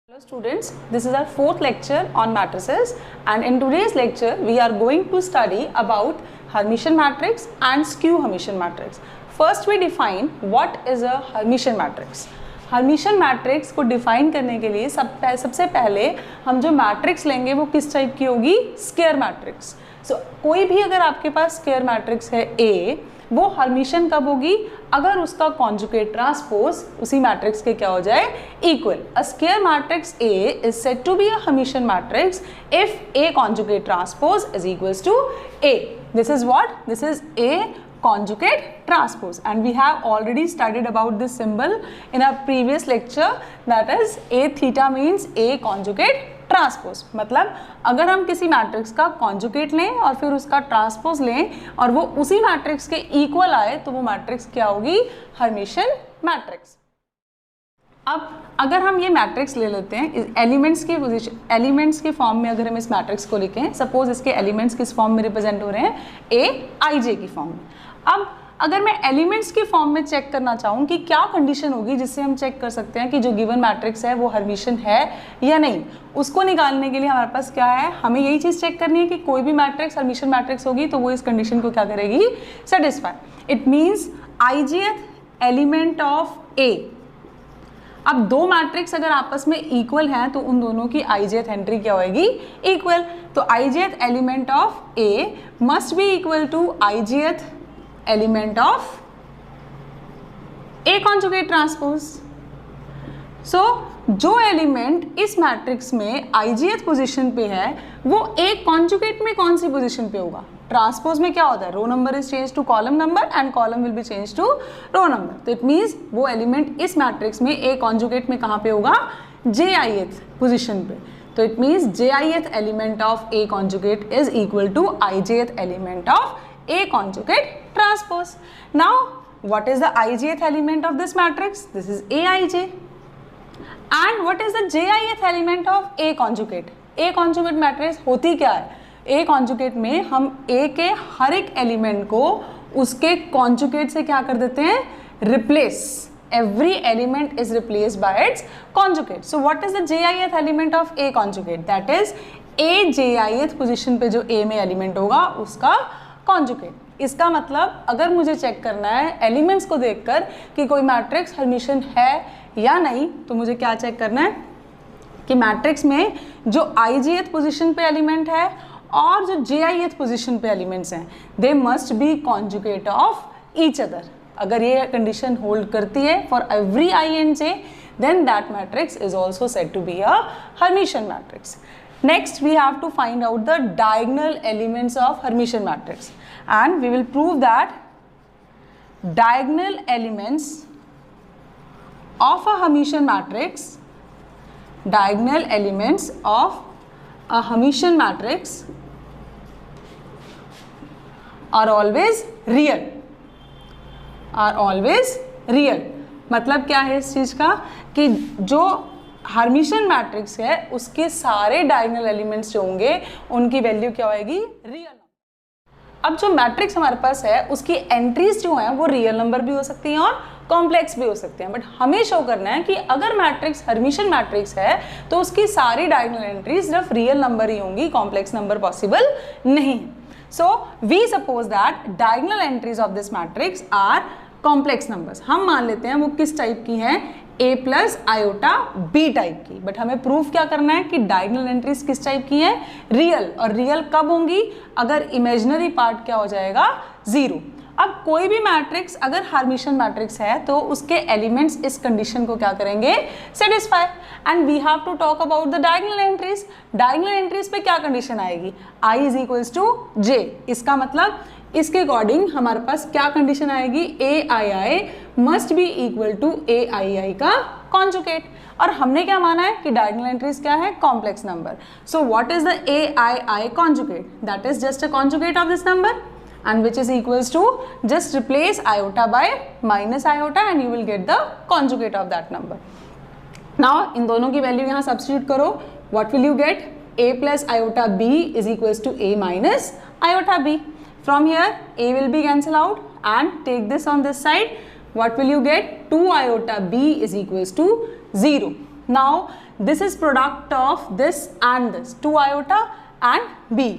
Hello students, this is our fourth lecture on matrices, and in today's lecture we are going to study about Hermitian matrix and skew Hermitian matrix. First we define what is a Hermitian matrix. Hermitian matrix को define करने के लिए सबसे पहले हम जो matrix लेंगे वो किस टाइप की होगी? Square matrix. सो कोई भी अगर आपके पास स्क्वायर मैट्रिक्स है A, वो हर्मिशियन कब होगी? अगर उसका कॉन्जुगेट ट्रांसपोज उसी मैट्रिक्स के क्या हो जाए? Equal. A square matrix A is said to be a Hermitian matrix if A conjugate transpose is equals to A. This is what? This is A conjugate transpose, and we have already studied about this symbol in our previous lecture, that is A theta means A conjugate transpose. मतलब अगर हम किसी matrix का conjugate लें और फिर उसका transpose लें और वो उसी मैट्रिक्स के इक्वल आए तो वो मैट्रिक्स क्या होगी? Hermitian matrix. अब अगर हम ये मैट्रिक्स ले लेते हैं एलिमेंट्स के फॉर्म में, अगर हम इस मैट्रिक्स को लिखें, सपोज इसके एलिमेंट्स किस फॉर्म में रिप्रेजेंट हो रहे हैं? ए आई जे की फॉर्म में. अब अगर मैं एलिमेंट्स के फॉर्म में चेक करना चाहूँ कि क्या कंडीशन होगी जिससे हम चेक कर सकते हैं कि जो गिवन मैट्रिक्स है वो हर्मिशियन है या नहीं, उसको निकालने के लिए हमारे पास क्या है? हमें यही चीज़ चेक करनी है कि कोई भी मैट्रिक्स हर्मिशियन मैट्रिक्स होगी तो वो इस कंडीशन को क्या करेगी? Satisfy. It means ijth element of A. अब दो मैट्रिक्स अगर आपस में इक्वल हैं तो उन दोनों की आईजेथ एंट्री क्या होगी? इक्वल. तो ijth element of A must be equal to ijth element of A conjugate transpose. So जो एलिमेंट इस मैट्रिक्स में आईजेथ पोजीशन पे है वो ए कॉन्जुगेट में कौन सी पोजीशन पे होगा? ट्रांसपोज में क्या होता है? Row number is change to column number and column will be change to row number. तो इट मीन्स वो एलिमेंट इस मैट्रिक्स में ए कॉन्जुगेट में कहाँ पे होगा? जे आईएथ पोजिशन पे. तो it means jith element of A conjugate is equal to ijth element of A conjugate transpose. Now, what is the ijth element of this matrix? This is Aij. And what is the jith element of A conjugate? A conjugate matrix होती क्या है? A conjugate में हम A के हर एक element को उसके conjugate से क्या कर देते हैं? Replace. Every element is replaced by its conjugate. So, what is the jith element of A conjugate? That is A jith position पे जो A में एलिमेंट होगा उसका कॉन्जुगेट. इसका मतलब अगर मुझे चेक करना है एलिमेंट्स को देखकर कि कोई मैट्रिक्स हर्मिशियन है या नहीं, तो मुझे क्या चेक करना है कि मैट्रिक्स में जो आईजेथ पोजीशन पे एलिमेंट है और जो जेआईएथ पोजीशन पे एलिमेंट्स हैं they must be conjugate of each other. अगर ये कंडीशन होल्ड करती है for every I and J, then that matrix is also said to be a Hermitian matrix. Next, we have to find out the diagonal elements of Hermitian matrix, and we will prove that diagonal elements of a Hermitian matrix, diagonal elements of a Hermitian matrix are always real. Are always real. मतलब क्या है इस चीज़ का कि जो Hermitian matrix है उसके सारे डायगोनल एलिमेंट्स जो होंगे उनकी वैल्यू क्या होगी? Real number. अब जो मैट्रिक्स हमारे पास है उसकी एंट्रीज जो हैं वो रियल नंबर भी हो सकती हैं और कॉम्प्लेक्स भी हो सकते हैं, बट हमें शो करना है कि अगर मैट्रिक्स हर्मिशियन मैट्रिक्स है तो उसकी सारी डायगोनल एंट्रीज सिर्फ रियल नंबर ही होंगी, कॉम्प्लेक्स नंबर पॉसिबल नहीं है. So we suppose that diagonal entries of this matrix are complex numbers. हम मान लेते हैं वो किस टाइप की हैं? A plus iota b type की. बट हमें प्रूफ क्या करना है कि डायगोनल एंट्रीज किस टाइप की हैं? रियल. और रियल कब होंगी? अगर इमेजिनरी पार्ट क्या हो जाएगा? जीरो. अब कोई भी मैट्रिक्स अगर हर्मिशियन मैट्रिक्स है तो उसके एलिमेंट्स इस कंडीशन को क्या करेंगे? Satisfy. And we have to talk about the diagonal entries. Diagonal entries पे क्या कंडीशन आएगी? I is equals to J. इसका मतलब इसके अकॉर्डिंग हमारे पास क्या कंडीशन आएगी? A I I must be equal to A I I का कॉन्जुगेट. और हमने क्या माना है कि डायगोनल एंट्रीज क्या है? Complex number. So what is the A I I conjugate? That is just a conjugate of this number and which is equals to just replace iota by minus iota and you will get the conjugate of that number. Now इन दोनों की value यहाँ substitute करो. What will you get? A plus iota b is equals to a minus iota b. From here a will be cancelled out and take this on this side. What will you get? 2 iota b is equals to 0. Now this is product of this and this, 2 iota and b।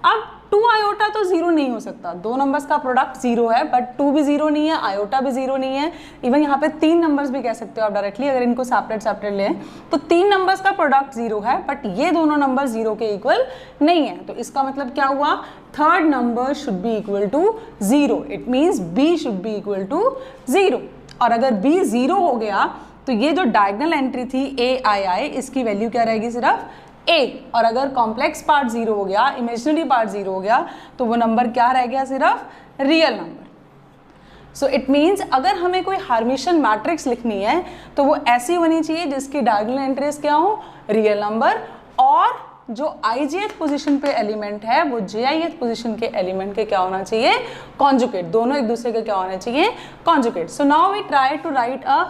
अब 2 iota तो zero नहीं हो सकता, दो numbers का product zero है, but 2 भी zero नहीं है, आयोटा भी जीरो नहीं है, इवन यहाँ पे 3 नंबर्स भी कह सकते हो आप डायरेक्टली अगर इनको सेपरेट सेपरेट लें, तो 3 नंबर्स का प्रोडक्ट जीरो है, बट ये दोनों नंबर जीरो के इक्वल नहीं है। तो इसका मतलब क्या हुआ, third number should be equal to zero, it means b should be equal to zero. और अगर b जीरो हो गया तो ये जो डायगोनल एंट्री थी ai, इसकी वैल्यू क्या रहेगी, सिर्फ a। और अगर कॉम्प्लेक्स पार्ट जीरो हो गया, इमेजिनरी पार्ट जीरो हो गया, तो वो नंबर क्या रह गया, सिर्फ real number. So it means अगर हमें कोई हर्मिशियन मैट्रिक्स लिखनी है तो वो ऐसी होनी चाहिए जिसकी डायगोनल एंट्रीज क्या हो, रियल नंबर, और जो ijth पोजीशन पे एलिमेंट है वो jith पोजीशन के एलिमेंट के क्या होना चाहिए, कॉन्जुगेट, दोनों एक दूसरे के क्या होने चाहिए, conjugate. So now we try to write a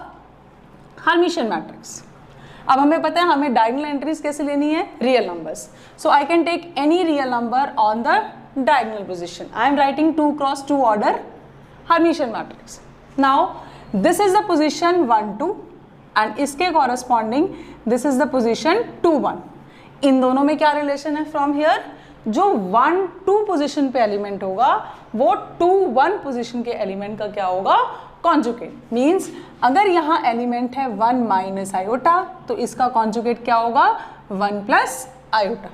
Hermitian matrix. अब हमें पता है हमें डायगोनल एंट्रीज कैसे लेनी है, real numbers. So I can take any real number on the diagonal position. I am writing 2 cross 2 order Hermitian matrix. Now this is the position 1 2 and इसके corresponding this is the position 2 1। इन दोनों में क्या relation है, from here जो 1 2 position पे element होगा वो 2 1 पोजीशन के एलिमेंट का क्या होगा, कॉन्जुगेट। मीन्स अगर यहाँ एलिमेंट है 1 माइनस आयोटा तो इसका कॉन्जुगेट क्या होगा, 1 plus iota.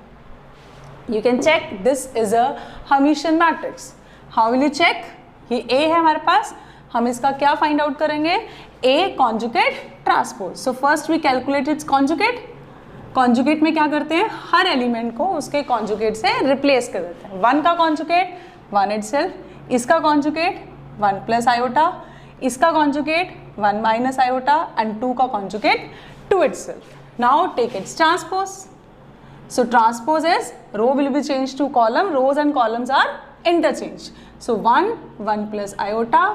You can check this is a Hermitian matrix. How will you check, ये A है हमारे पास, हम इसका क्या फाइंड आउट करेंगे, A conjugate transpose. So first we calculate its conjugate. Conjugate में क्या करते हैं, हर एलिमेंट को उसके कॉन्जुगेट से रिप्लेस कर देते हैं। 1 का कॉन्जुगेट 1 इटसेल्फ, इसका कॉन्जुगेट 1 प्लस आयोटा, इसका कॉन्जुगेट 1 माइनस आयोटा एंड 2 का conjugate 2 itself। Now take its transpose. So transpose is row will be change to column, rows and columns are interchange. So 1 plus iota,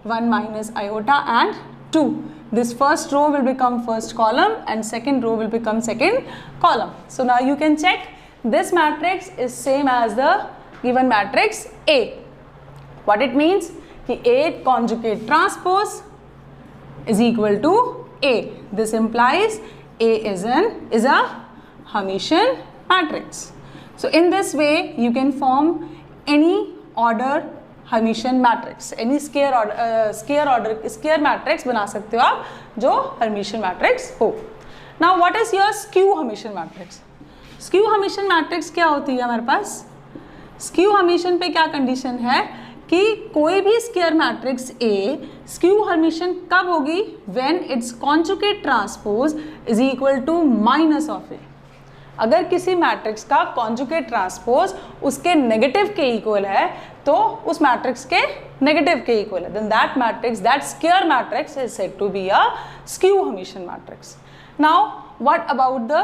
1 minus iota and 2। This first row will become first column and second row will become second column. So now you can check this matrix is same as the given matrix A. What it means? कि A conjugate transpose is equal to A. This implies A is a Hermitian matrix. So in this way you can form any order Hermitian matrix, any square matrix बना सकते हो आप जो Hermitian matrix हो। Now what is your skew Hermitian matrix? Skew Hermitian matrix क्या होती है हमारे पास, skew Hermitian पे क्या कंडीशन है कि कोई भी square matrix A skew Hermitian कब होगी, when its conjugate transpose is equal to minus of A। अगर किसी मैट्रिक्स का कॉन्जुगेट ट्रांसपोज उसके नेगेटिव के इक्वल है तो उस मैट्रिक्स के नेगेटिव के इक्वल है, then that matrix, that square matrix is said to be a skew Hermitian matrix. Now what about the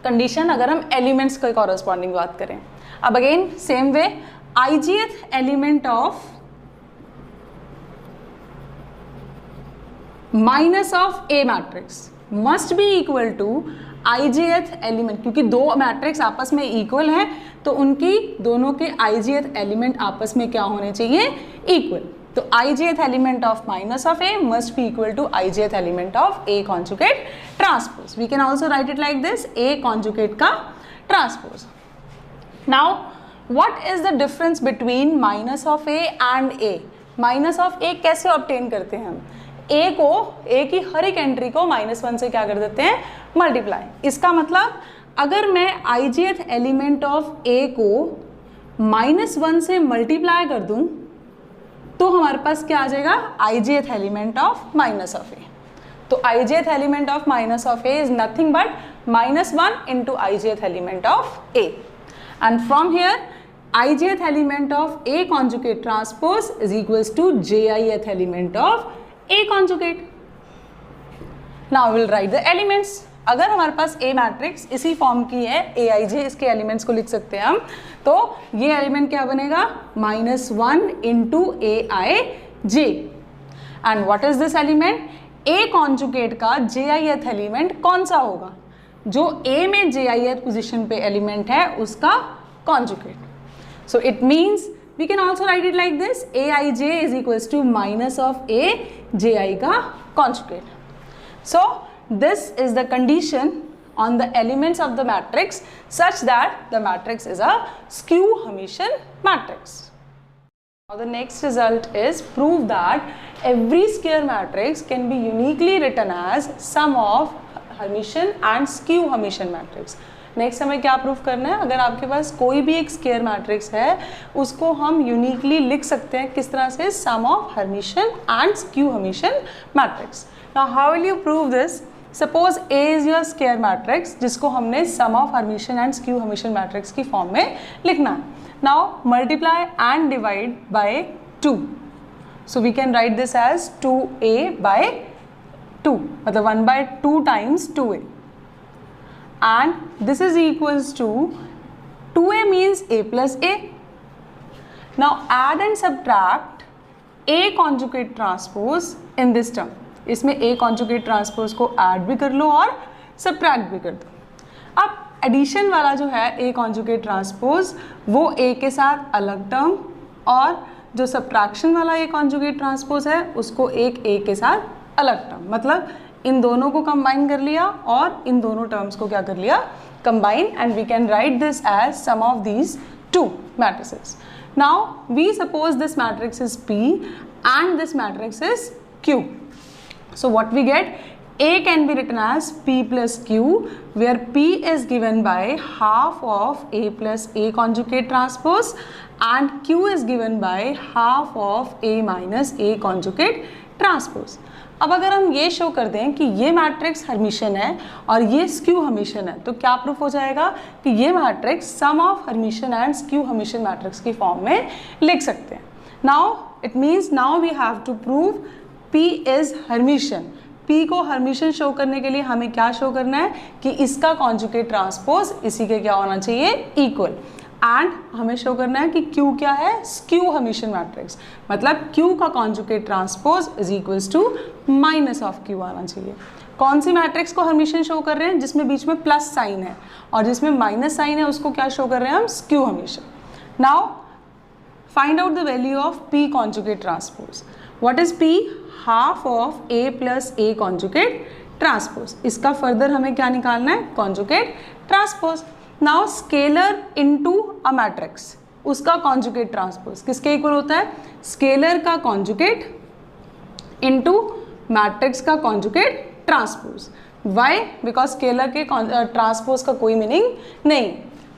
condition अगर हम एलिमेंट्स के कॉरस्पॉन्डिंग बात करें। अब again same way ijth element of minus of A matrix must be equal to ijth element, क्योंकि दो matrix आपस में इक्वल हैं तो उनकी दोनों के ijth एलिमेंट आपस में क्या होने चाहिए, इक्वल। तो ijth element of minus of A must be equal to ijth element of A conjugate transpose. We can also write it like this, A conjugate का transpose. Now what is the difference between minus of A and A? Minus of A कैसे obtain करते हैं हम, A की हर एक entry को -1 से क्या कर देते हैं, मल्टीप्लाई। इसका मतलब अगर मैं ijth एलिमेंट ऑफ A को -1 से मल्टीप्लाई कर दूं तो हमारे पास क्या आ जाएगा, ijth element of minus of A। तो ijth element of minus of A is nothing but -1 into ijth element of A, and from here ijth element of A conjugate transpose is equals to jith element of A conjugate. Now we will write the elements. अगर हमारे पास A matrix इसी form की है Aij, इसके elements को लिख सकते हैं हम, तो ये एलिमेंट क्या बनेगा, -1 into Aij। And what is this element, A conjugate का jith एलिमेंट कौन सा होगा, जो A में jith पोजिशन पे एलिमेंट है उसका conjugate. So it means we can also write it like this, Aij is equals to minus of A ji का conjugate. So this is the condition on the elements of the matrix such that the matrix is a skew Hermitian matrix. Now the next result is prove that every square matrix can be uniquely written as sum of Hermitian and skew Hermitian matrix. Next हमें क्या prove करना है, अगर आपके पास कोई भी एक square matrix है उसको हम यूनिकली लिख सकते हैं किस तरह से, sum of Hermitian and skew Hermitian matrix. Now how will you prove this? Suppose A is your square matrix जिसको हमने sum of Hermitian and skew Hermitian matrix की फॉर्म में लिखना है. Now multiply and divide by 2, so we can write this as 2a by 2, मतलब 1/2 times 2a. And this is equals to 2a means a plus a. Now add and subtract a conjugate transpose in this term. इसमें a conjugate transpose को add भी कर लो और subtract भी कर दो. अब addition वाला जो है a conjugate transpose वो a के साथ अलग term और जो subtraction वाला a conjugate transpose है उसको एक a के साथ अलग term, मतलब इन दोनों को कंबाइन कर लिया और इन दोनों टर्म्स को क्या कर लिया, combine, and we can write this as sum of these two matrices. Now we suppose this matrix is P and this matrix is Q. So what we get, A can be written as P plus Q, where P is given by half of A plus A conjugate transpose and Q is given by half of A minus A conjugate transpose. अब अगर हम ये show कर दें कि ये matrix Hermitian है और ये स्क्यू हर्मिशियन है तो क्या प्रूफ हो जाएगा कि ये matrix sum of Hermitian and skew Hermitian matrix की फॉर्म में लिख सकते हैं. Now it means now we have to prove P is Hermitian. P को हर्मिशियन शो करने के लिए हमें क्या शो करना है कि इसका कॉन्जुगेट ट्रांसपोज इसी के क्या होना चाहिए, इक्वल. एंड हमें शो करना है कि Q क्या है, स्क्यू हर्मिशियन मैट्रिक्स, मतलब Q का conjugate transpose is equals to minus of Q आना चाहिए. कौन सी मैट्रिक्स को हर्मिशियन शो कर रहे हैं, जिसमें बीच में प्लस साइन है, और जिसमें माइनस साइन है उसको क्या शो कर रहे हैं हम, skew Hermitian. Now find out the value of P conjugate transpose. What is P? Half of A plus A conjugate transpose. इसका फर्दर हमें क्या निकालना है, conjugate transpose. Now scalar into a matrix, उसका कॉन्जुगेट ट्रांसपोज किसके equal होता है, scalar का कॉन्जुगेट इनटू मैट्रिक्स का conjugate transpose. Why? Because scalar के ट्रांसपोज का कोई मीनिंग नहीं,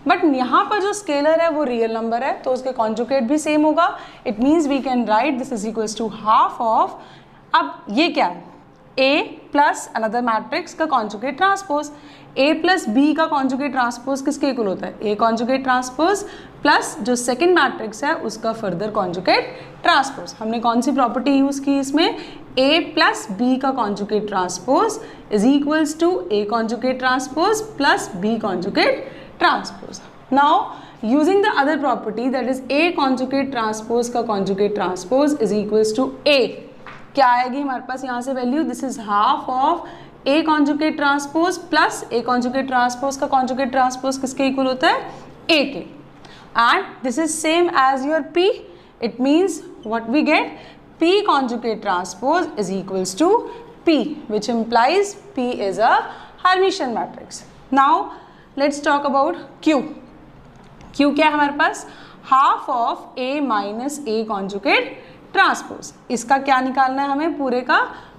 बट यहाँ पर जो स्केलर है वो रियल नंबर है तो उसके कॉन्जुगेट भी सेम होगा. It means we can write this is equals to half of, अब ये क्या है, A प्लस अनदर मैट्रिक्स का conjugate transpose. A plus B का कॉन्जुगेट ट्रांसपोज किसके इक्वल होता है, A कॉन्जुगेट ट्रांसपोज प्लस जो सेकंड मैट्रिक्स है उसका फर्दर कॉन्जुगेट ट्रांसपोज. हमने कौन सी प्रॉपर्टी यूज की इसमें, A प्लस B का conjugate transpose is equals to A conjugate transpose plus B conjugate transpose. Now using the other property that is A conjugate transpose का conjugate transpose is equals to A, क्या आएगी हमारे पास यहाँ से value, this is half of A conjugate transpose plus A conjugate transpose का conjugate transpose किसके equal होता है, A के. And this is same as your P. It means what we get, P conjugate transpose is equals to P, which implies P is a Hermitian matrix. Now let's talk about Q. Q क्या है हमारे पास, half of A minus A conjugate transpose. इसका क्या निकालना है हमें, पूरे का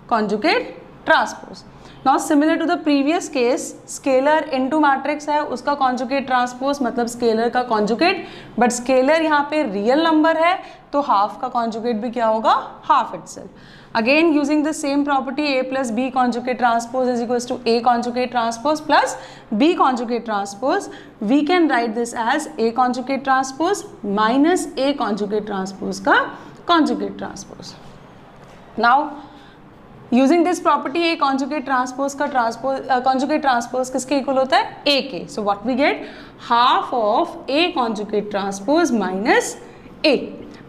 conjugate transpose. Now similar to the previous case, scalar into matrix है उसका कॉन्जुगेट ट्रांसपोज मतलब स्केलर का कॉन्जुगेट, बट स्केलर यहाँ पे रियल नंबर है तो हाफ का कॉन्जुगेट भी क्या होगा, half itself. Again using the same property, A plus B conjugate transpose is equals to A conjugate transpose plus B conjugate transpose. We can write this as A conjugate transpose minus A conjugate transpose का conjugate transpose. Now using this property, A conjugate transpose का conjugate transpose किसके equal होता है, A के. So what we get, half of A conjugate transpose minus A.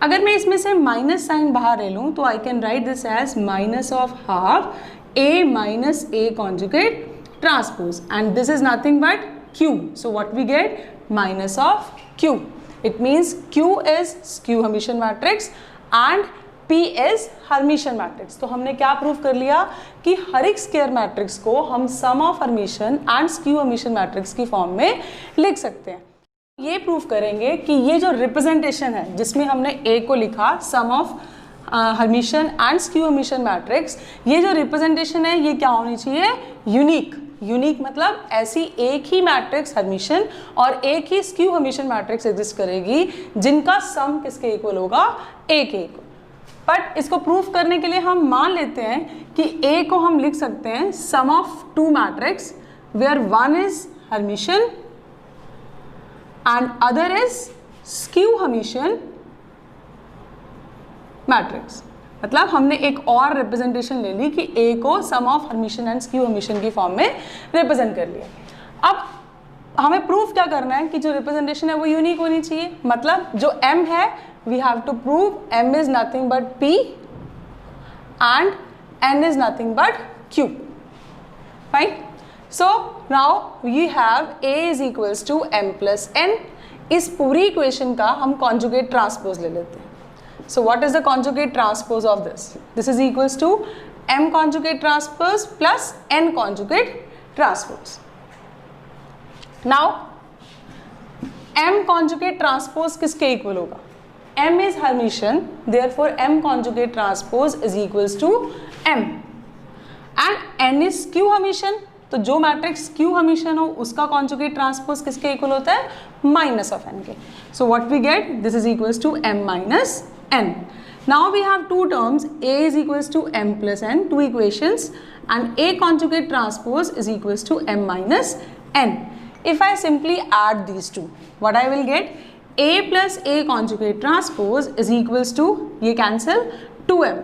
अगर मैं इसमें से माइनस साइन बाहर ले लूँ तो I can write this as minus of half A minus A conjugate transpose, and this is nothing but Q. So what we get, minus of Q. It means Q is skew Hermitian matrix and P is Hermitian matrix. तो हमने क्या prove कर लिया कि हर एक square matrix को हम sum of Hermitian and skew Hermitian matrix की फॉर्म में लिख सकते हैं। ये प्रूव करेंगे कि ये जो रिप्रेजेंटेशन है जिसमें हमने A को लिखा sum of Hermitian and skew Hermitian matrix, ये जो रिप्रेजेंटेशन है ये क्या होनी चाहिए, यूनिक। यूनिक मतलब ऐसी एक ही मैट्रिक्स हर्मिशियन और एक ही स्क्यू हर्मिशियन मैट्रिक्स एग्जिस्ट करेगी जिनका सम किसके इक्वल होगा, A के इक्वल। बट इसको प्रूफ करने के लिए हम मान लेते हैं कि A को हम लिख सकते हैं sum of two matrix where one is Hermitian and other is skew Hermitian matrix। मतलब हमने एक और रिप्रेजेंटेशन ले ली कि A को sum of Hermitian and skew Hermitian की फॉर्म में रिप्रेजेंट कर लिया। अब हमें प्रूफ क्या करना है कि जो रिप्रेजेंटेशन है वो यूनिक होनी चाहिए। मतलब जो M है we have to prove M is nothing but P and N is nothing but Q। Fine. So now we have A is equals to M plus N। इस पूरी इक्वेशन का हम कॉन्जुगेट ट्रांसपोज ले लेते हैं। So what is the conjugate transpose of this? This is equals to M conjugate transpose plus N conjugate transpose। Now M conjugate transpose किसके equal होगा, M is Hermitian, therefore M conjugate transpose is equals to M and N is skew Hermitian। तो जो matrix skew Hermitian हो उसका conjugate transpose किसके equal होता है, minus of n के। So what we get, this is equals to m minus n। Now we have two terms, a is equals to m plus n, two equations, and a conjugate transpose is equals to m minus n। If I simply add these two, what I will get, a plus a conjugate transpose is equals to, ये cancel, 2m।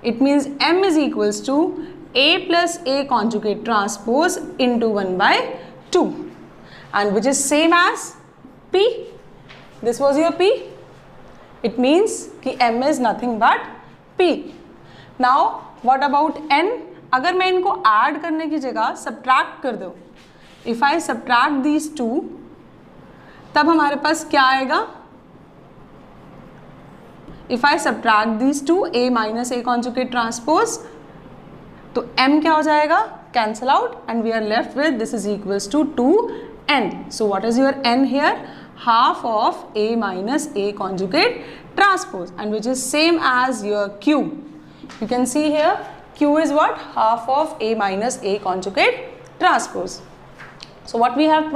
It means m is equals to A plus A conjugate transpose into 1 by 2 and which is same as P। This was your P। It means कि M is nothing but P। Now what about N? अगर मैं इनको add करने की जगह subtract कर दूँ, if I subtract these two, तब हमारे पास क्या आएगा, if I subtract these two, A minus A conjugate transpose, तो m क्या हो जाएगा, cancel out and we are left with this is equals to 2n। So what is your n here, half of a minus a conjugate transpose and which is same as your q। You can see here q is what, half of a minus a conjugate transpose। So what we have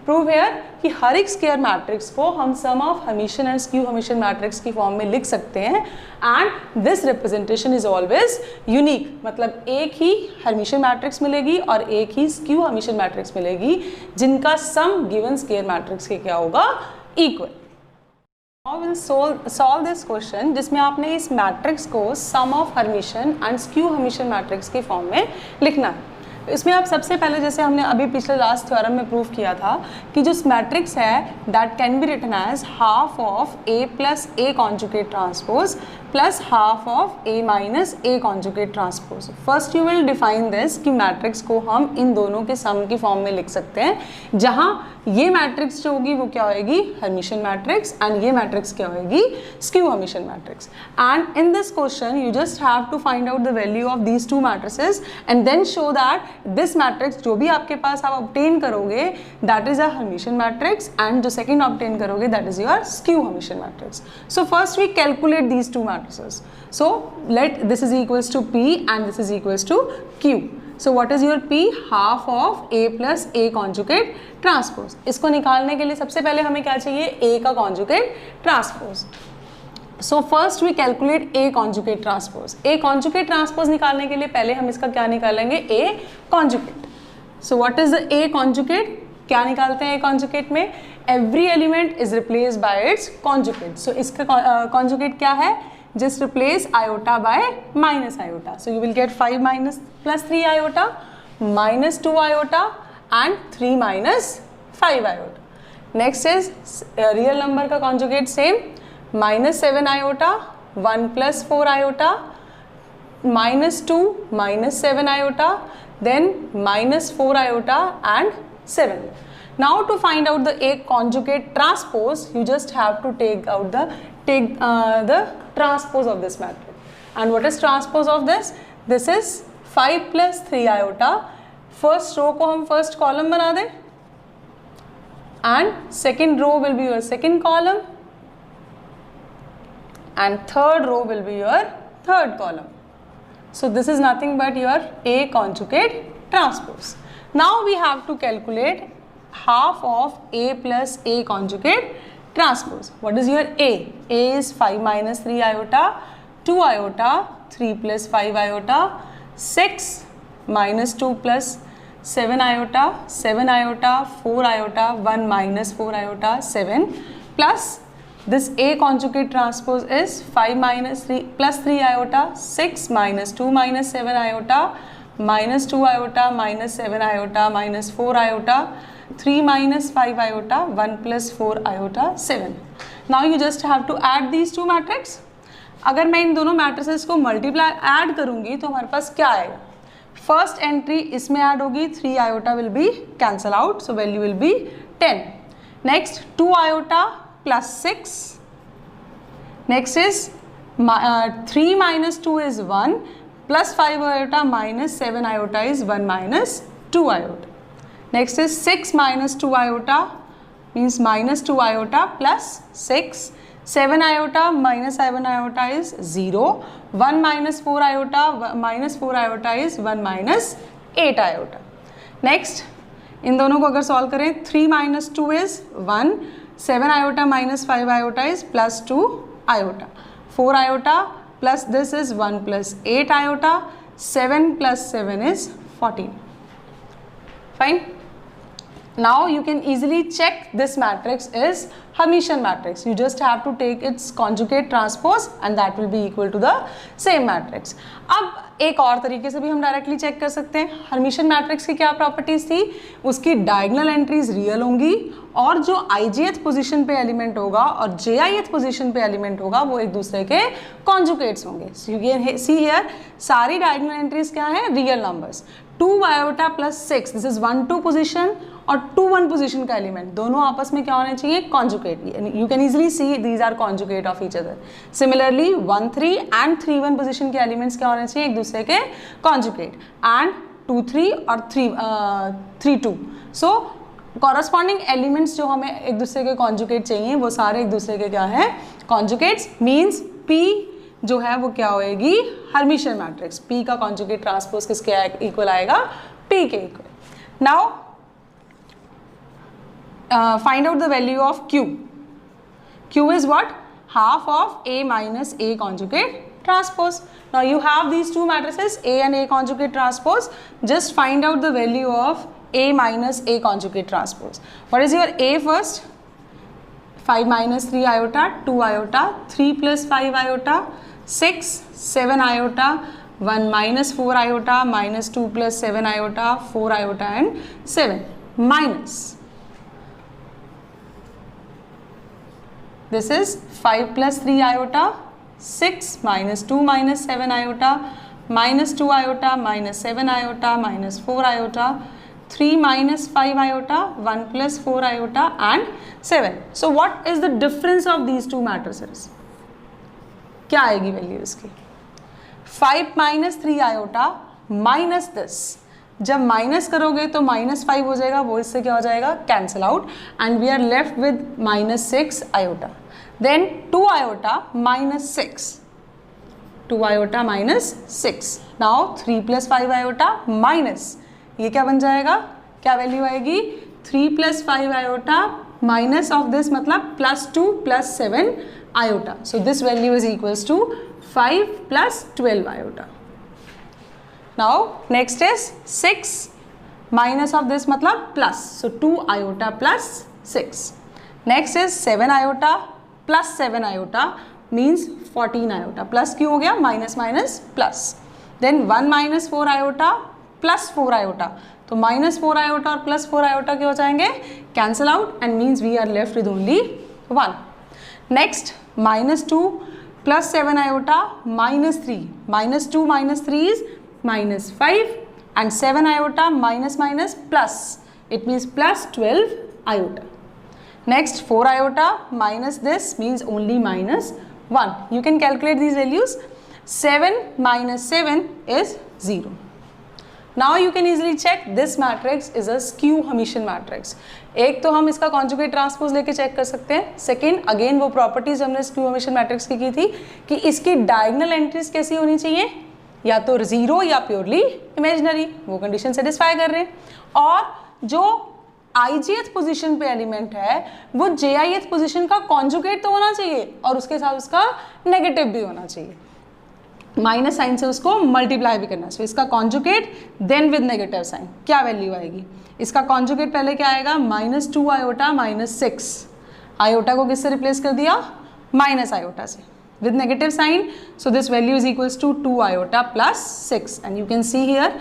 prove here कि हर एक square matrix को हम sum of Hermitian and skew Hermitian matrix की form में लिख सकते हैं and this representation is always unique. मतलब एक ही हर्मिशियन मैट्रिक्स मिलेगी और एक ही स्क्यू हर्मिशियन मैट्रिक्स मिलेगी जिनका सम गिवन स्क्वायर मैट्रिक्स के क्या होगा, equal. Now we'll solve this question जिसमें आपने इस मैट्रिक्स को sum of Hermitian and skew Hermitian matrix की फॉर्म में लिखना है। इसमें आप सबसे पहले, जैसे हमने अभी पिछले लास्ट थ्योरम में प्रूव किया था कि जो मैट्रिक्स है that can be written as half of a plus a conjugate transpose plus half of a minus a conjugate transpose. First you will define this कि मैट्रिक्स को हम इन दोनों के सम की फॉर्म में लिख सकते हैं, जहाँ ये मैट्रिक्स जो होगी वो क्या होगी, हर्मिशियन मैट्रिक्स, एंड ये मैट्रिक्स क्या होगी, skew Hermitian matrix. And in this question you just have to find out the value of these two matrices and then show that this matrix जो भी आपके पास आप ऑब्टेन करोगे that is a Hermitian matrix and जो second obtain करोगे that is your skew Hermitian matrix. So first we calculate these two matrices. So let this is equals to P and this is equals to Q। So what is your P, half of A plus A conjugate transpose। इसको निकालने के लिए सबसे पहले हमें क्या चाहिए, A का conjugate transpose। So first we calculate A conjugate transpose। A conjugate transpose निकालने के लिए पहले हम इसका क्या निकालेंगे, A conjugate। So what is the A conjugate, क्या निकालते हैं A conjugate में, every element is replaced by its conjugate। So इसका conjugate क्या है, just replace iota by minus iota। So you will get 5 minus plus 3 iota minus 2 iota and 3 minus 5 iota। Next is real number का conjugate same, minus 7 iota, 1 plus 4 iota, minus 2 minus 7 iota, then minus 4 iota and 7। Now to find out the A conjugate transpose, you just have to take out the take the transpose of this matrix. And what is transpose of this? This is 5 plus 3 iota. First row को हम first column बना दें, and second row will be your second column, and third row will be your third column. So this is nothing but your A conjugate transpose. Now we have to calculate half of A plus A conjugate transpose. What is your A? A is 5 minus 3 iota, 2 iota, 3 plus 5 iota, 6 minus 2 plus 7 iota, 7 iota, 4 iota, 1 minus 4 iota, 7 plus this A conjugate transpose is 5 minus 3 plus 3 iota, 6 minus 2 minus 7 iota, minus 2 iota, minus 7 iota, minus 4 iota, 3 minus 5 iota, 1 plus 4 iota, 7. Now you just have to add these two matrices. अगर मैं इन दोनों matrices को multiply add करूंगी तो हमारे पास क्या आएगा? फर्स्ट एंट्री इसमें ऐड होगी, 3 iota will be cancel out, so value will be 10. Next 2 iota plus 6. Next is 3 minus 2 is 1, plus 5 iota minus 7 iota is 1 minus 2 iota. Next is 6 minus 2 iota means minus 2 iota plus 6. 7 iota minus 7 iota is 0. 1 minus 4 iota minus 4 iota is 1 minus 8 iota. Next इन दोनों को अगर solve करें, 3 minus 2 is 1. 7 iota minus 5 iota is plus 2 iota. 4 iota plus this is 1 plus 8 iota. 7 plus 7 is 14. Fine. Now you can easily check this matrix is Hermitian matrix. You just have to take its conjugate transpose and that will be equal to the same matrix. अब एक और तरीके से भी हम directly check कर सकते हैं. हर्मिशियन मैट्रिक्स की क्या प्रॉपर्टीज थी? उसकी डायगोनल एंट्रीज रियल होंगी और जो ijth पोजीशन पे एलिमेंट होगा और jith पोजीशन पे एलिमेंट होगा वो एक दूसरे के कॉन्जुगेट्स होंगे. So you can see here सारी डायगोनल एंट्रीज क्या है? Real numbers. 2 iota plus 6, this is 1 2 position और 2 1 पोजीशन का एलिमेंट, दोनों आपस में क्या होने चाहिए? Conjugate. You can easily see these are conjugate of each other. Similarly 1 3 and 3 1 position के एलिमेंट्स क्या होने चाहिए? एक दूसरे के कॉन्जुगेट. एंड 2 3 और 3 2. सो कॉरस्पॉन्डिंग एलिमेंट्स जो हमें एक दूसरे के कॉन्जुगेट चाहिए वो सारे एक दूसरे के क्या है? कॉन्जुगेट्स. मीन्स P जो है वो क्या होएगी? Hermitian matrix. P का कॉन्जुगेट ट्रांसपोज किसके इक्वल आएगा? P के equal. Now find out the value of Q. Q is what? Half of A minus A conjugate transpose. Now you have these two matrices A and A conjugate transpose. Just find out the value of A minus A conjugate transpose. What is your A first? 5 minus 3 iota, 2 iota, 3 plus 5 iota, 6, 7 iota, 1 minus 4 iota, minus 2 plus 7 iota, 4 iota and 7 minus. This is 5 plus 3 iota, 6 minus 2 minus 7 iota, minus 2 iota, minus 7 iota, minus 4 iota, 3 minus 5 iota, 1 plus 4 iota and 7. So what is the difference of these two matrices? क्या आएगी value इसकी? 5 minus 3 iota minus this. जब minus करोगे तो -5 हो जाएगा, वो इससे क्या हो जाएगा? Cancel out. And we are left with -6 iota. Then 2 iota minus 6. 2 iota minus 6. Now 3 plus 5 iota minus, ये क्या बन जाएगा? क्या वैल्यू आएगी? 3 plus 5 iota minus of this मतलब +2 plus 7 iota. So this value is equals to 5 plus 12 iota. Now next is 6 minus of this मतलब plus, so 2 iota plus 6. Next is 7 iota plus 7 iota means 14 iota. Plus क्यों हो गया? Minus minus plus. Then 1 minus 4 iota plus 4 iota. तो minus 4 iota और plus 4 iota क्या हो जाएंगे? Cancel out and means we are left with only 1. Next minus 2 plus 7 iota minus 3. Minus 2 minus 3 is minus 5 and 7 iota minus minus plus, it means plus 12 iota. Next 4 iota minus this means only -1. You can calculate these values. 7 minus 7 is 0. Now you can easily check this matrix is a skew Hermitian matrix. एक तो हम इसका conjugate transpose लेके check कर सकते हैं. Second, again वो properties हमने स्क्यू हर्मिशियन मैट्रिक्स की थी कि इसकी डायगोनल एंट्रीज कैसी होनी चाहिए, या तो जीरो या प्योरली इमेजिनरी. वो कंडीशन सेटिस्फाई कर रहे हैं. और जो ijth पोजीशन पे एलिमेंट है वो jith पोजीशन का कॉन्जुगेट तो होना चाहिए और उसके साथ उसका नेगेटिव भी होना चाहिए. माइनस साइन से उसको मल्टीप्लाई भी करना चाहिए. इसका conjugate then with negative sign क्या वैल्यू आएगी. इसका कॉन्जुगेट पहले क्या आएगा, -2 आयोटा -6. आयोटा को किससे रिप्लेस कर दिया, माइनस आयोटा से with negative sign. So this value is equals to 2 iota plus 6 and you can see here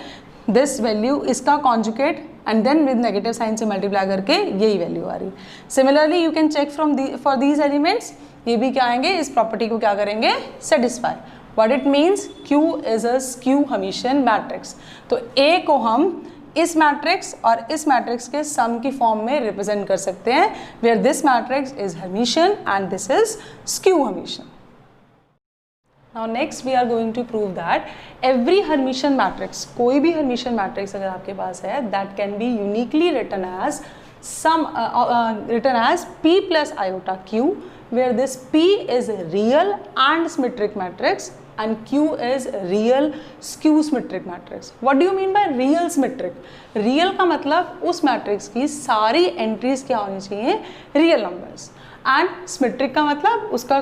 this value इसका conjugate and then with negative sign से multiply करके यही value आ रही. Similarly you can check from for these elements, ये भी क्या आएंगे, इस property को क्या करेंगे, satisfy. What it means, Q is a skew Hermitian matrix. तो A को हम इस मैट्रिक्स और इस मैट्रिक्स के सम की फॉर्म में रिप्रेजेंट कर सकते हैं, where this matrix is Hermitian and this is skew Hermitian. Now next we are going to prove that every Hermitian matrix, कोई भी Hermitian matrix अगर आपके पास है, that can be uniquely written as P plus iota Q, where this P is real and symmetric matrix and Q is real skew symmetric matrix. What do you mean by real symmetric? Real का मतलब उस matrix की सारी entries क्या होनी चाहिए, real numbers. And symmetric का मतलब उसका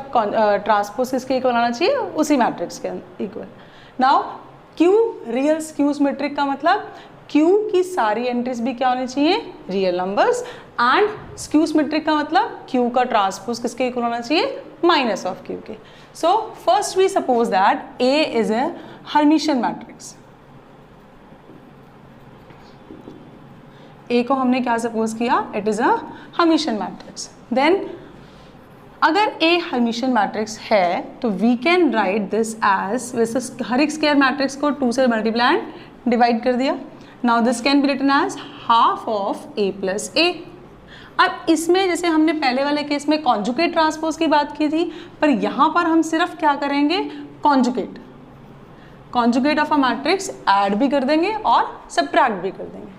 ट्रांसपोज किसके इक्वल आना चाहिए, उसी मैट्रिक्स के equal. Now Q real skew symmetric का मतलब Q की सारी एंट्रीज भी क्या होनी चाहिए, real numbers. And skew symmetric का मतलब Q का ट्रांसपोज किसके इक्वल होना चाहिए, माइनस ऑफ Q के. So first we suppose that A is a Hermitian matrix. A को हमने क्या सपोज किया, it is a Hermitian matrix. Then अगर A हर्मिशियन मैट्रिक्स है तो we can write this as, वैसे हर एक स्क्वायर मैट्रिक्स को 2 से मल्टीप्लाई एंड डिवाइड कर दिया. Now this can be written as half of A plus A. अब इसमें जैसे हमने पहले वाले केस में कॉन्जुगेट ट्रांसपोज की बात की थी, पर यहाँ पर हम सिर्फ क्या करेंगे, conjugate of a matrix add भी कर देंगे और सब्ट्रैक्ट भी कर देंगे.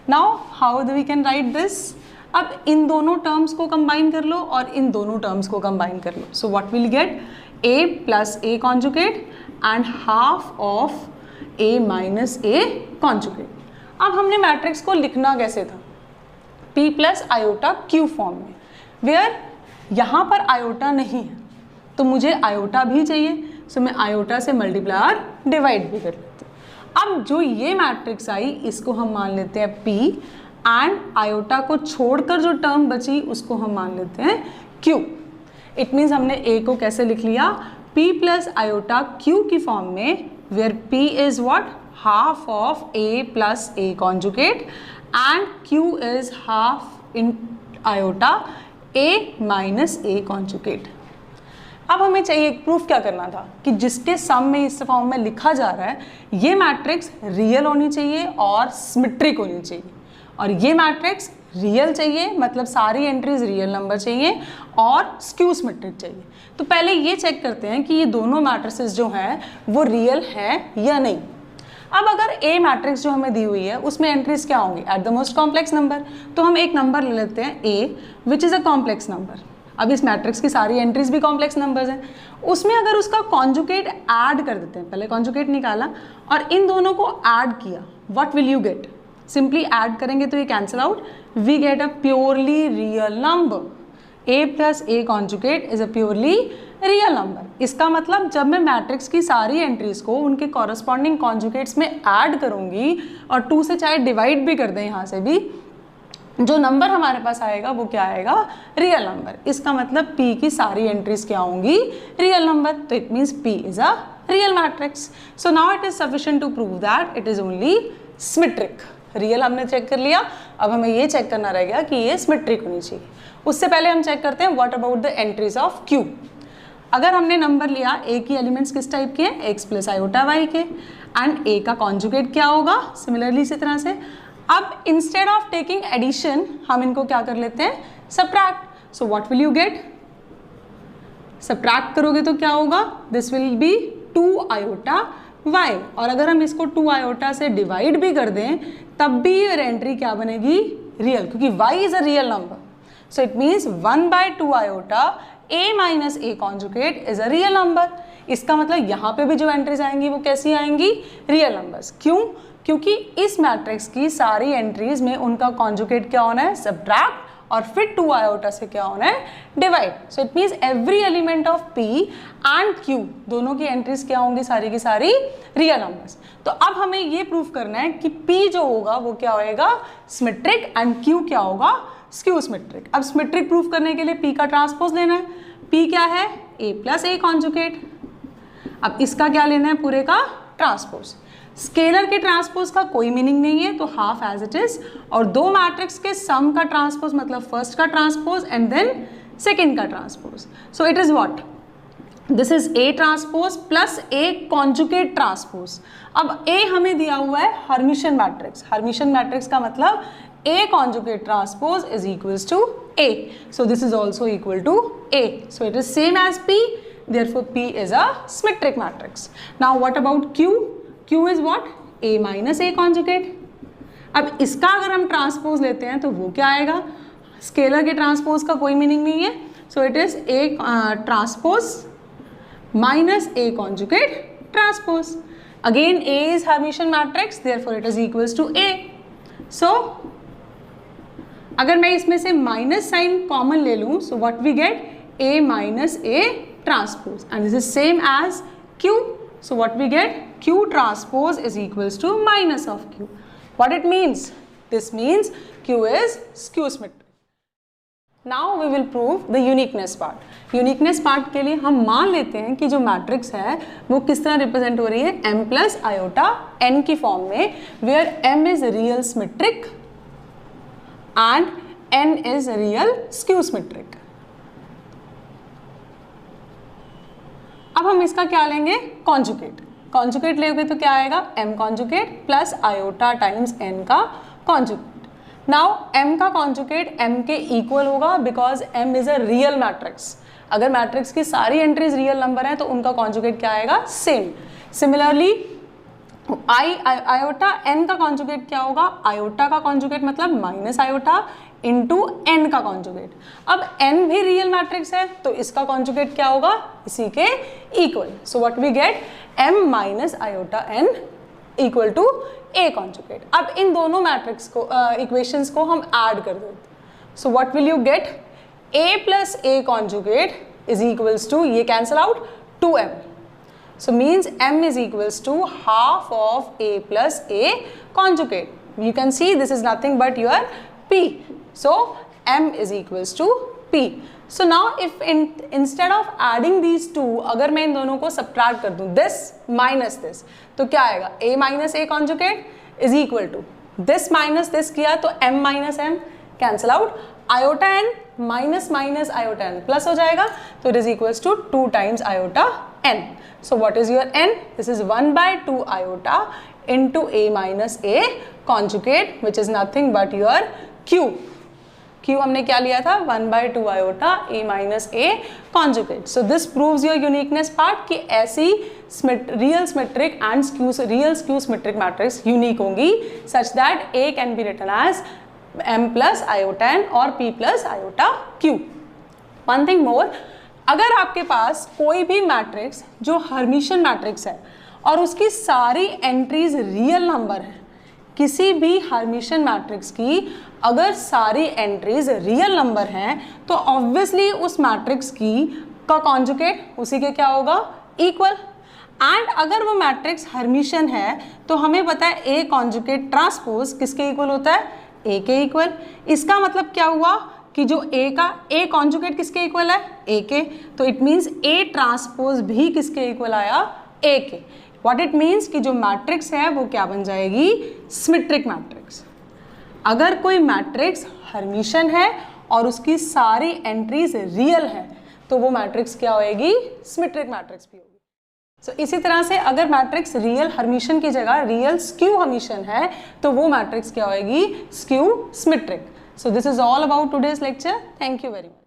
Now how we can write this. अब इन दोनों टर्म्स को कंबाइन कर लो और इन दोनों टर्म्स को कंबाइन कर लो. So what will get, A plus A conjugate and half of A minus A conjugate. अब हमने मैट्रिक्स को लिखना कैसे था, P plus iota Q form में, वेयर यहाँ पर आयोटा नहीं है तो मुझे आयोटा भी चाहिए. सो मैं आयोटा से मल्टीप्लाई और डिवाइड भी कर लेती हूँ. अब जो ये मैट्रिक्स आई इसको हम मान लेते हैं P एंड आयोटा को छोड़कर जो टर्म बची उसको हम मान लेते हैं Q. इट मीन्स हमने A को कैसे लिख लिया, P प्लस आयोटा Q की फॉर्म में, where P is what, half of A plus A conjugate and Q is half in iota A minus A conjugate. अब हमें चाहिए प्रूफ क्या करना था कि जिसके सम में इस फॉर्म में लिखा जा रहा है ये मैट्रिक्स रियल होनी चाहिए और सिमेट्रिक होनी चाहिए, और ये मैट्रिक्स रियल चाहिए मतलब सारी एंट्रीज रियल नंबर चाहिए और स्क्यू सिमेट्रिक चाहिए. तो पहले ये चेक करते हैं कि ये दोनों मैट्रिसेस जो हैं वो रियल हैं या नहीं. अब अगर A मैट्रिक्स जो हमें दी हुई है उसमें एंट्रीज क्या होंगी, at the most complex number. तो हम एक नंबर ले लेते हैं A which is a complex number. अब इस मैट्रिक्स की सारी एंट्रीज भी कॉम्प्लेक्स नंबर्स हैं, उसमें अगर उसका कॉन्जुगेट ऐड कर देते हैं, पहले कॉन्जुगेट निकाला और इन दोनों को ऐड किया, what will you get, simply add करेंगे तो ये cancel out, we get a purely real number. A plus A conjugate is a purely real number. इसका मतलब जब मैं मैट्रिक्स की सारी एंट्रीज को उनके कॉरस्पॉन्डिंग कॉन्जुगेट्स में ऐड करूंगी और 2 से चाहे डिवाइड भी कर दें यहाँ से भी, जो नंबर हमारे पास आएगा वो क्या आएगा, रियल नंबर. इसका मतलब P की सारी एंट्रीज क्या होंगी, रियल नंबर. तो it means P is a real matrix. So now it is sufficient to prove that it is only symmetric. Real हमने चेक कर लिया, अब हमें ये चेक करना रह गया कि ये सिमेट्रिक होनी चाहिए. उससे पहले हम चेक करते हैं what about the entries of Q. अगर हमने नंबर लिया A की एलिमेंट्स किस टाइप के हैं, x प्लस आयोटा y के, एंड A का कॉन्जुगेट क्या होगा, सिमिलरली इसी तरह से. अब इंस्टेड ऑफ टेकिंग एडिशन हम इनको क्या कर लेते हैं, subtract. So what will you gate, subtract करोगे तो क्या होगा, this will be 2 iota y, और अगर हम इसको 2 आयोटा से डिवाइड भी कर दें तब भी ये एंट्री क्या बनेगी, रियल, क्योंकि y is a real number. So it means 1/2 iota a minus a conjugate is a real number. इसका मतलब यहाँ पे भी जो एंट्रीज आएंगी वो कैसी आएंगी, रियल नंबर्स. क्यों, क्योंकि इस मैट्रिक्स की सारी एंट्रीज में उनका कॉन्जुगेट क्या होना है, सब्ट्रैक्ट, और फिर 2 आयोटा से क्या होना है, divide. So it means every element of P and Q दोनों की एंट्रीज क्या होंगी, सारी की सारी रियल नंबर्स. तो अब हमें ये प्रूफ करना है कि P जो होगा वो क्या होएगा, सिमेट्रिक, एंड Q क्या होगा, स्क्यू सिमेट्रिक. अब सिमेट्रिक प्रूफ करने के लिए P का ट्रांसपोज लेना है. P क्या है, A प्लस A कॉन्जुगेट. अब इसका क्या लेना है, पूरे का ट्रांसपोज. स्केलर के ट्रांसपोज का कोई मीनिंग नहीं है तो हाफ एज इट इज, और दो मैट्रिक्स के सम का ट्रांसपोज मतलब फर्स्ट का ट्रांसपोज एंड देन सेकेंड का transpose. So it is what, this is A transpose plus A conjugate transpose. अब A हमें दिया हुआ है हर्मिशन मैट्रिक्स. हर्मिशन मैट्रिक्स का मतलब A conjugate transpose is equals to A. So this is also equal to A. So it is same as P. Therefore P is a symmetric matrix. Now what about Q? Q is what? A minus A conjugate. अब इसका अगर हम transpose लेते हैं तो वो क्या आएगा, स्केलर के ट्रांसपोज का कोई मीनिंग नहीं है. So it is A transpose minus A conjugate transpose. Again A is Hermitian matrix, therefore it is equals to A. So अगर मैं इसमें से माइनस साइन कॉमन ले लूँ, so what we get, A minus A transpose, and this is same as Q. So what we get, Q transpose is equals to minus of Q. What it means, this means Q is skew symmetric. Now we will prove the uniqueness part. Uniqueness part के लिए हम मान लेते हैं कि जो matrix है वो किस तरह रिप्रेजेंट हो रही है, m प्लस आयोटा n की फॉर्म में, where m is real symmetric and n is real skew symmetric. अब हम इसका क्या लेंगे, कॉन्जुगेट. कॉन्जुगेट लेंगे तो क्या आएगा, m conjugate plus iota times n का कॉन्जुगेट. नाउ m का कॉन्जुगेट m के इक्वल होगा because m is a real matrix. अगर मैट्रिक्स की सारी एंट्रीज रियल नंबर है तो उनका कॉन्जुगेट क्या आएगा, सेम. सिमिलरली आयोटा n का कॉन्जुगेट क्या होगा, आयोटा का कॉन्जुगेट मतलब माइनस आयोटा इंटू n का कॉन्जुगेट. अब n भी रियल मैट्रिक्स है तो इसका कॉन्जुगेट क्या होगा, इसी के equal. So what we get, m minus iota n equal to a conjugate. अब इन दोनों मैट्रिक्स को इक्वेशंस को हम ऐड कर देते. So what will you get, a plus a conjugate is equals to, ये cancel out, 2m. So means m is equals to half of a plus a conjugate. You can see this is nothing but your p. So m is equals to p. So now if instead of adding these two, अगर मैं इन दोनों को subtract कर दूँ, this minus this, तो क्या आएगा, a minus a conjugate is equal to this minus this किया तो m minus m cancel out, iota n minus minus iota n plus हो जाएगा तो it is equals to 2 times iota n. So what is your n? This is 1/2 iota into a minus a conjugate, which is nothing but your q. q हमने क्या लिया था, 1/2 iota a minus a conjugate. So this proves your uniqueness part कि ऐसी real symmetric and real skew symmetric matrix unique होंगी such that a can be written as m plus iota n or p plus iota q. One thing more, अगर आपके पास कोई भी matrix जो Hermitian matrix है और उसकी सारी एंट्रीज रियल नंबर है, किसी भी हर्मिशन मैट्रिक्स की अगर सारी एंट्रीज रियल नंबर हैं तो ऑब्वियसली उस मैट्रिक्स की का कॉन्जुगेट उसी के क्या होगा, इक्वल. एंड अगर वो मैट्रिक्स हर्मिशन है तो हमें पता है ए कॉन्जुगेट ट्रांसपोज किसके इक्वल होता है, ए के इक्वल. इसका मतलब क्या हुआ कि जो ए का ए कॉन्जुगेट किसके इक्वल है, ए के, तो इट मीन्स ए ट्रांसपोज भी किसके इक्वल आया, ए के. व्हाट इट मीन्स कि जो मैट्रिक्स है वो क्या बन जाएगी, सिमेट्रिक मैट्रिक्स. अगर कोई मैट्रिक्स हर्मिशन है और उसकी सारी एंट्रीज रियल है तो वो मैट्रिक्स क्या होएगी, सिमेट्रिक मैट्रिक्स भी होगी. सो इसी तरह से अगर मैट्रिक्स रियल हर्मिशन की जगह रियल स्क्यू हर्मिशन है तो वो मैट्रिक्स क्या होएगी, skew symmetric. So this is all about today's lecture. Thank you very much.